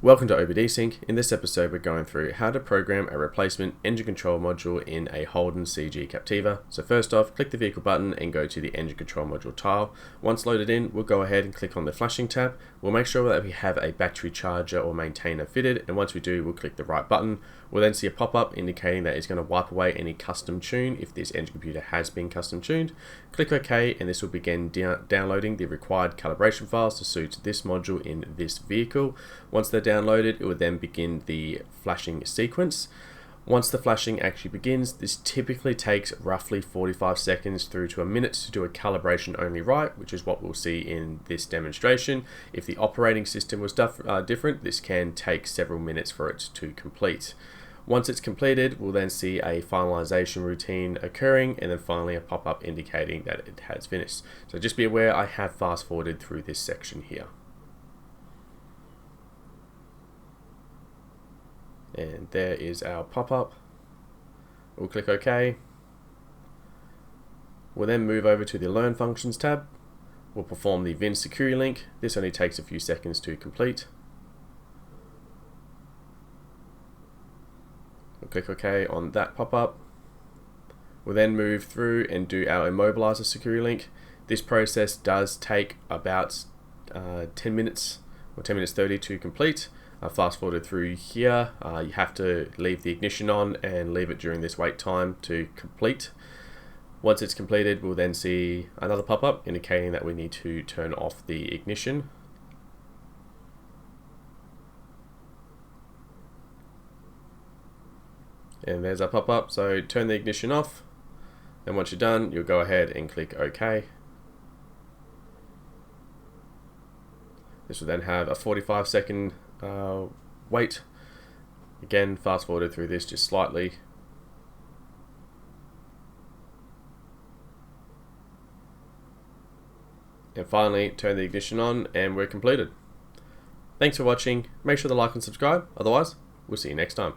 Welcome to OBD Sync. In this episode we're going through how to program a replacement engine control module in a Holden CG Captiva. So first off, click the vehicle button and go to the engine control module tile. Once loaded in, we'll go ahead and click on the flashing tab. We'll make sure that we have a battery charger or maintainer fitted, and once we do, we'll click the right button. We'll then see a pop-up indicating that it's going to wipe away any custom tune if this engine computer has been custom tuned. Click OK, and this will begin downloading the required calibration files to suit this module in this vehicle. Once they're downloaded, it will then begin the flashing sequence. Once the flashing actually begins, this typically takes roughly 45 seconds through to a minute to do a calibration only write, which is what we'll see in this demonstration. If the operating system was different, this can take several minutes for it to complete. Once it's completed, we'll then see a finalization routine occurring, and then finally a pop-up indicating that it has finished. So just be aware, I have fast forwarded through this section here. And there is our pop-up. We'll click OK. We'll then move over to the Learn Functions tab. We'll perform the VIN Security Link. This only takes a few seconds to complete. We'll click OK on that pop-up. We'll then move through and do our Immobilizer Security Link. This process does take about 10 minutes or 10 minutes 30 to complete. Fast forwarded through here, you have to leave the ignition on and leave it during this wait time to complete. Once it's completed, we'll then see another pop-up indicating that we need to turn off the ignition. And there's our pop-up, so turn the ignition off. Then once you're done, you'll go ahead and click OK. This will then have a 45-second wait. Again, fast forwarded through this just slightly. And finally, turn the ignition on and we're completed. Thanks for watching. Make sure to like and subscribe. Otherwise, we'll see you next time.